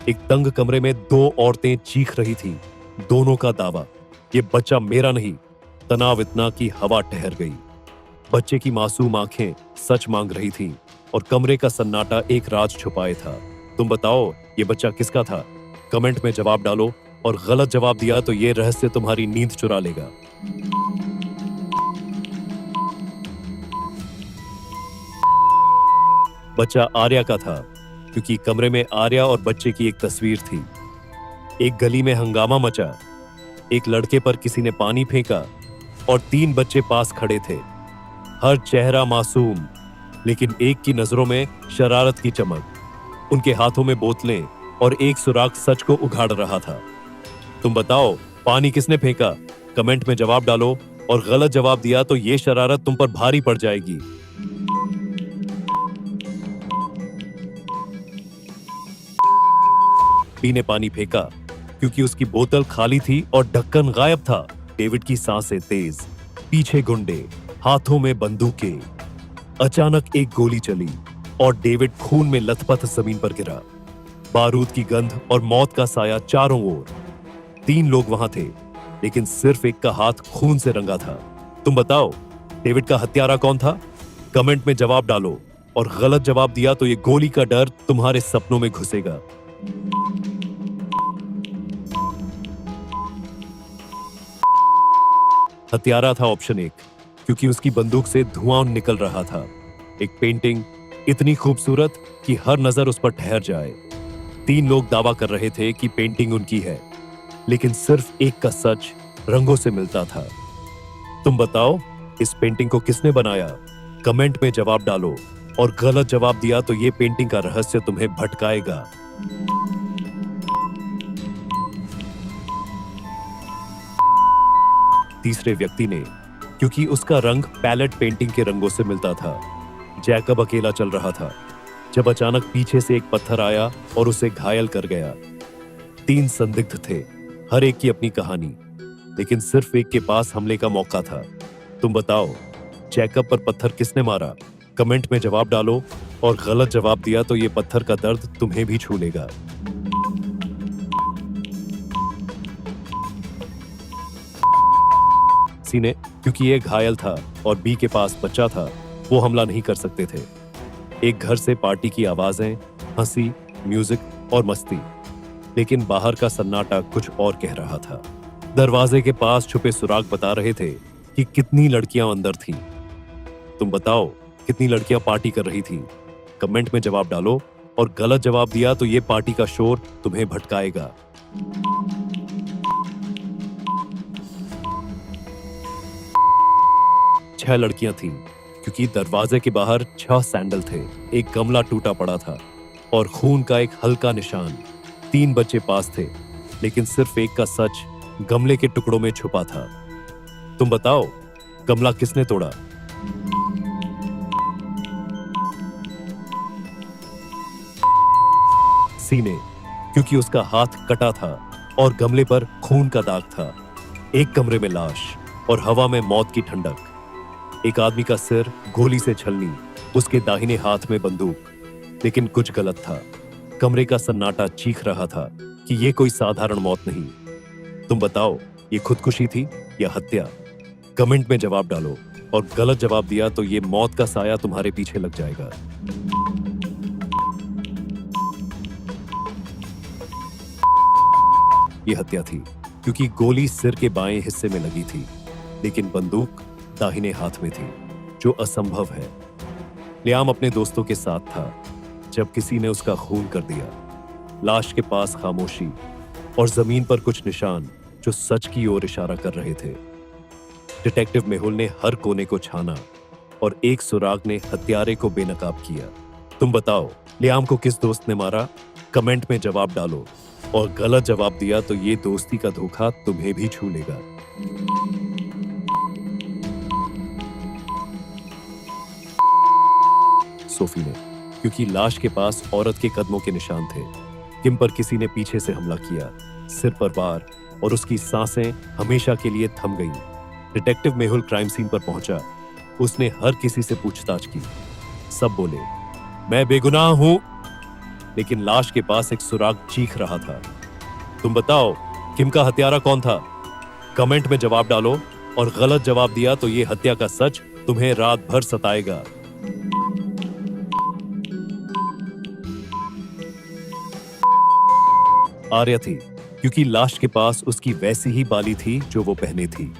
एक तंग कमरे में दो औरतें चीख रही थीं। दोनों का दावा, ये बच्चा मेरा नहीं। तनाव इतना कि हवा ठहर गई। बच्चे की मासूम आंखें सच मांग रही थीं और कमरे का सन्नाटा एक राज छुपाए था। तुम बताओ, ये बच्चा किसका था? कमेंट में जवाब डालो और गलत जवाब दिया तो ये रहस्य तुम्हारी नींद चुरा लेगा। बच्चा आर्या का था, क्योंकि कमरे में आर्या और बच्चे की एक तस्वीर थी। एक गली में हंगामा मचा। एक लड़के पर किसी ने पानी फेंका और 3 बच्चे पास खड़े थे। हर चेहरा मासूम, लेकिन एक की नजरों में शरारत की चमक। उनके हाथों में बोतलें और एक सुराख सच को उघाड़ रहा था। तुम बताओ, पानी किसने फेंका? कमेंट में जवाब डालो और गलत जवाब दिया तो ये शरारत तुम पर भारी पड़ जाएगी। बी ने पानी फेंका, क्योंकि उसकी बोतल खाली थी और ढक्कन गायब था। डेविड की सांसें तेज, पीछे गुंडे, हाथों में बंदूकें। अचानक एक गोली चली और डेविड खून में लथपथ जमीन पर गिरा। बारूद की गंध और मौत का साया चारों ओर। 3 लोग वहां थे, लेकिन सिर्फ एक का हाथ खून से रंगा था। तुम बताओ, डेविड का हत्यारा कौन था? कमेंट में जवाब डालो और गलत जवाब दिया तो ये गोली का डर तुम्हारे सपनों में घुसेगा। हत्यारा था ऑप्शन 1, क्योंकि उसकी बंदूक से धुआं निकल रहा था। एक पेंटिंग इतनी खूबसूरत कि हर नजर उस पर ठहर जाए। 3 लोग दावा कर रहे थे कि पेंटिंग उनकी है, लेकिन सिर्फ एक का सच रंगों से मिलता था। तुम बताओ, इस पेंटिंग को किसने बनाया? कमेंट में जवाब डालो और गलत जवाब दिया तो ये पेंटिंग का रहस्य तुम्हें भटकाएगा। तीसरे व्यक्ति ने, क्योंकि उसका रंग पैलेट पेंटिंग के रंगों से मिलता था। जैकब अकेला चल रहा था, जब अचानक पीछे से एक पत्थर आया और उसे घायल कर गया। 3 संदिग्ध थे, हर एक की अपनी कहानी, लेकिन सिर्फ एक के पास हमले का मौका था। तुम बताओ, जैकब पर पत्थर किसने मारा? कमेंट में जवाब डालो और गलत जवाब दिया तो ये पत्थर का दर्द तुम्हें भी छू लेगा। सी ने, क्योंकि ये घायल था और बी के पास बच्चा था, वो हमला नहीं कर सकते थे। एक घर से पार्टी की आवाजें, हंसी, म्यूजिक और मस्ती, लेकिन बाहर का सन्नाटा कुछ और कह रहा था। दरवाजे के पास छुपे सुराग बता रहे थे कि कितनी लड़कियां अंदर थीं। तुम बताओ, कितनी लड़कियां पार्टी कर रही थीं? कमेंट में जवाब डालो और गलत जवाब दिया तो ये पार्टी का शोर तुम्हें भटकाएगा। 6 लड़कियां थीं, क्योंकि दरवाजे के बाहर 6 सैंडल थे। एक गमला टूटा पड़ा था और खून का एक हल्का निशान। 3 बच्चे पास थे, लेकिन सिर्फ एक का सच गमले के टुकड़ों में छुपा था। तुम बताओ, गमला किसने तोड़ा? सी ने, क्योंकि उसका हाथ कटा था और गमले पर खून का दाग था। एक कमरे में लाश और हवा में मौत की ठंडक। एक आदमी का सिर गोली से छलनी, उसके दाहिने हाथ में बंदूक, लेकिन कुछ गलत था। कमरे का सन्नाटा चीख रहा था कि यह कोई साधारण मौत नहीं। तुम बताओ, ये खुदकुशी थी या हत्या? कमेंट में जवाब डालो और गलत जवाब दिया तो ये मौत का साया तुम्हारे पीछे लग जाएगा। ये हत्या थी, क्योंकि गोली सिर के बाएं हिस्से में लगी थी, लेकिन बंदूक दाहिने हाथ में थी, जो असंभव है। लियाम अपने दोस्तों के साथ था जब किसी ने उसका खून कर दिया। लाश के पास खामोशी और जमीन पर कुछ निशान जो सच की ओर इशारा कर रहे थे। डिटेक्टिव मेहुल ने हर कोने को छाना और एक सुराग ने हत्यारे को बेनकाब किया। तुम बताओ, लियाम को किस दोस्त ने मारा? कमेंट में जवाब डालो और गलत जवाब दिया तो ये दोस्ती का धोखा तुम्हें भी छू लेगा। सोफी ने, क्योंकि लाश के पास औरत के कदमों के निशान थे। किम पर किसी ने पीछे से हमला किया, सिर पर वार, और उसकी सांसें हमेशा के लिए थम गईं। डिटेक्टिव मेहुल क्राइम सीन पर पहुंचा। उसने हर किसी से पूछताछ की। सब बोले, मैं बेगुनाह हूं। लेकिन लाश के पास एक सुराग चीख रहा था। तुम बताओ, किम का हत्यारा कौन था? कमेंट में जवाब डालो, और गलत जवाब दिया तो ये हत्या का सच तुम्हें रात भर सताएगा। आर्या थी, क्योंकि लाश के पास उसकी वैसी ही बाली थी जो वो पहने थी।